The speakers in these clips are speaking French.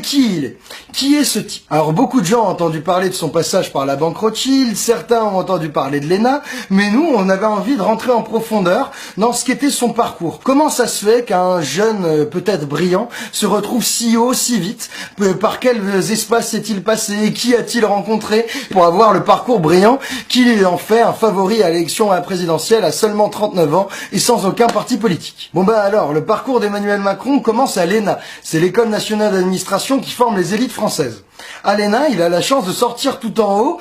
qui il est. Qui est ce type? Alors beaucoup de gens ont entendu parler de son passage par la banque Rothschild, certains ont entendu parler de l'ENA, mais nous on avait envie de rentrer en profondeur dans ce qu'était son parcours. Comment ça se fait qu'un jeune peut-être brillant se retrouve si haut, si vite? Par quels espaces s'est-il passé? Qui a-t-il rencontré pour avoir le parcours brillant qui en fait un favori à l'élection présidentielle à seulement 39 ans et sans aucun parti politique? Bon bah alors, le parcours d'Emmanuel Macron commence à l'ENA. C'est l'école nationale d'administration qui forme les élites françaises. À l'ENA, il a la chance de sortir tout en haut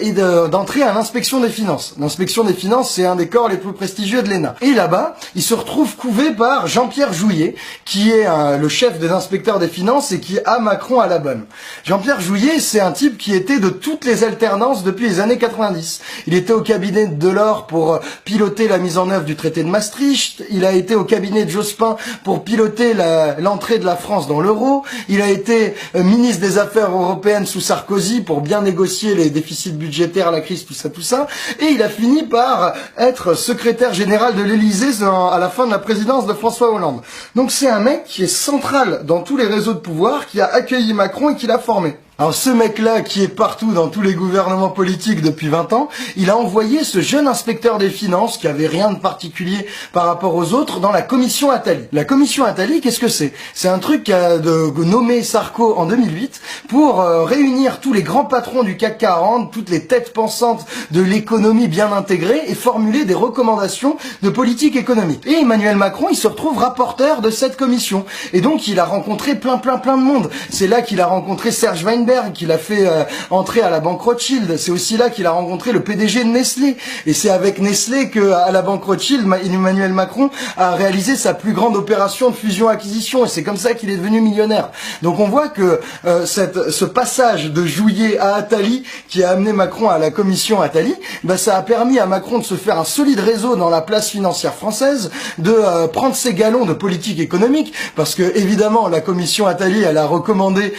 et d'entrer à l'inspection des finances. L'inspection des finances, c'est un des corps les plus prestigieux de l'ENA. Et là-bas, il se retrouve couvé par Jean-Pierre Jouyet, qui est le chef des inspecteurs des finances et qui a Macron à la bonne. Jean-Pierre Jouyet, c'est un type qui était de toutes les alternances depuis les années 90. Il était au cabinet de Delors pour piloter la mise en œuvre du traité de Maastricht. Il a été au cabinet de Jospin pour piloter l'entrée de la France dans l'euro. Il a été ministre des Affaires européenne sous Sarkozy pour bien négocier les déficits budgétaires, la crise, tout ça. Et il a fini par être secrétaire général de l'Élysée à la fin de la présidence de François Hollande. Donc c'est un mec qui est central dans tous les réseaux de pouvoir, qui a accueilli Macron et qui l'a formé. Alors ce mec-là, qui est partout dans tous les gouvernements politiques depuis 20 ans, il a envoyé ce jeune inspecteur des finances, qui avait rien de particulier par rapport aux autres, dans la commission Attali. La commission Attali, qu'est-ce que c'est? C'est un truc qu'a nommé Sarko en 2008 pour réunir tous les grands patrons du CAC 40, toutes les têtes pensantes de l'économie bien intégrée et formuler des recommandations de politique économique. Et Emmanuel Macron, il se retrouve rapporteur de cette commission. Et donc il a rencontré plein de monde. C'est là qu'il a rencontré Serge Weinberg, qu'il a fait entrer à la banque Rothschild. C'est aussi là qu'il a rencontré le PDG de Nestlé. Et c'est avec Nestlé que, à la banque Rothschild, Emmanuel Macron a réalisé sa plus grande opération de fusion-acquisition. Et c'est comme ça qu'il est devenu millionnaire. Donc on voit que ce passage de Jouyet à Attali, qui a amené Macron à la commission Attali, bah, ça a permis à Macron de se faire un solide réseau dans la place financière française, de prendre ses galons de politique économique, parce que évidemment la commission Attali, elle a recommandé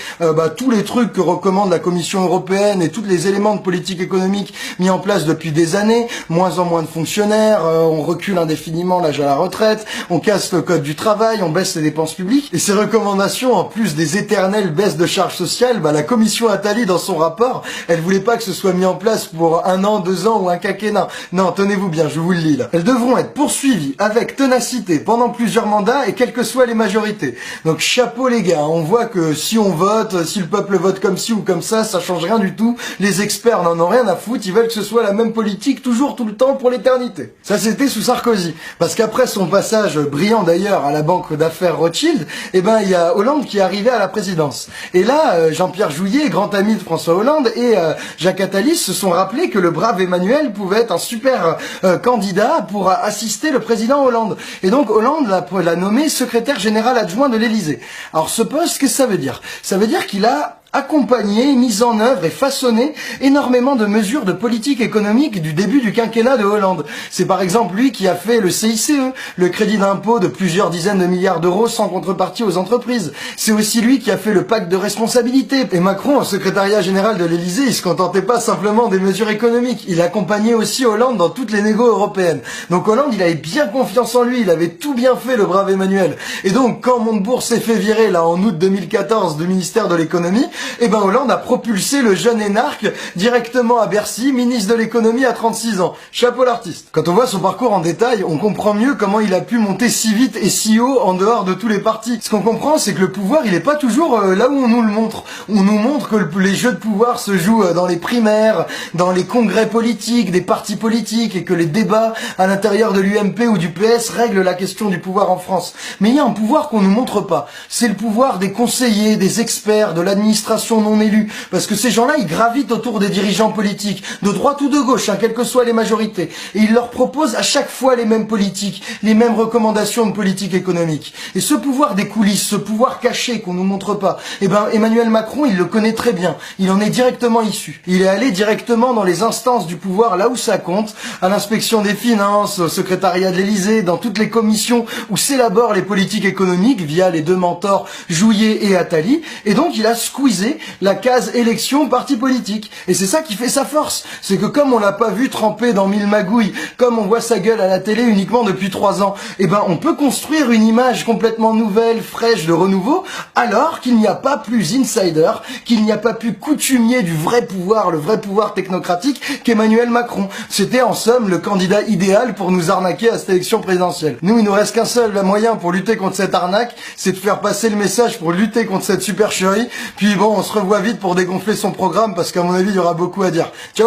tous les trucs que recommande la Commission européenne et tous les éléments de politique économique mis en place depuis des années, moins en moins de fonctionnaires, on recule indéfiniment l'âge à la retraite, on casse le code du travail, on baisse les dépenses publiques, et ces recommandations, en plus des éternelles baisses de charges sociales, la Commission Attali, dans son rapport, elle voulait pas que ce soit mis en place pour 1 an, 2 ans ou un quinquennat. Non, tenez-vous bien, je vous le lis là. Elles devront être poursuivies avec ténacité pendant plusieurs mandats et quelles que soient les majorités. Donc chapeau les gars, on voit que si on vote, si le peuple vote comme ci ou comme ça change rien du tout. Les experts n'en ont rien à foutre, ils veulent que ce soit la même politique toujours, tout le temps, pour l'éternité. Ça c'était sous Sarkozy. Parce qu'après son passage brillant d'ailleurs à la banque d'affaires Rothschild, il y a Hollande qui est arrivé à la présidence. Et là, Jean-Pierre Jouyet, grand ami de François Hollande, et Jacques Attali se sont rappelés que le brave Emmanuel pouvait être un super candidat pour assister le président Hollande. Et donc Hollande l'a nommé secrétaire général adjoint de l'Élysée. Alors ce poste, qu'est-ce que ça veut dire? Ça veut dire qu'il a accompagné, mis en œuvre et façonné énormément de mesures de politique économique du début du quinquennat de Hollande. C'est par exemple lui qui a fait le CICE, le crédit d'impôt de plusieurs dizaines de milliards d'euros sans contrepartie aux entreprises. C'est aussi lui qui a fait le pacte de responsabilité. Et Macron, au secrétariat général de l'Élysée, il se contentait pas simplement des mesures économiques. Il accompagnait aussi Hollande dans toutes les négos européennes. Donc Hollande, il avait bien confiance en lui, il avait tout bien fait, le brave Emmanuel. Et donc, quand Montebourg s'est fait virer, là, en août 2014, du ministère de l'économie, Hollande a propulsé le jeune énarque directement à Bercy, ministre de l'économie à 36 ans. Chapeau l'artiste. Quand on voit son parcours en détail, on comprend mieux comment il a pu monter si vite et si haut en dehors de tous les partis. Ce qu'on comprend, c'est que le pouvoir, il est pas toujours là où on nous le montre. On nous montre que les jeux de pouvoir se jouent dans les primaires, dans les congrès politiques, des partis politiques, et que les débats à l'intérieur de l'UMP ou du PS règlent la question du pouvoir en France. Mais il y a un pouvoir qu'on nous montre pas. C'est le pouvoir des conseillers, des experts, de l'administration non élus, parce que ces gens-là, ils gravitent autour des dirigeants politiques, de droite ou de gauche, quelles que soient les majorités, et ils leur proposent à chaque fois les mêmes politiques, les mêmes recommandations de politique économique. Et ce pouvoir des coulisses, ce pouvoir caché qu'on nous montre pas, Emmanuel Macron, il le connaît très bien, il en est directement issu. Il est allé directement dans les instances du pouvoir, là où ça compte, à l'inspection des finances, au secrétariat de l'Élysée, dans toutes les commissions où s'élaborent les politiques économiques, via les deux mentors Jouyet et Attali, et donc il a squeezé utiliser la case élection parti politique. Et c'est ça qui fait sa force. C'est que comme on l'a pas vu tremper dans mille magouilles, comme on voit sa gueule à la télé uniquement depuis 3 ans, eh ben on peut construire une image complètement nouvelle, fraîche, de renouveau, alors qu'il n'y a pas plus insider, qu'il n'y a pas plus coutumier du vrai pouvoir, le vrai pouvoir technocratique qu'Emmanuel Macron. C'était en somme le candidat idéal pour nous arnaquer à cette élection présidentielle. Nous, il nous reste qu'un seul moyen pour lutter contre cette arnaque, c'est de faire passer le message pour lutter contre cette supercherie. Puis bon, on se revoit vite pour dégonfler son programme parce qu'à mon avis, il y aura beaucoup à dire. Ciao.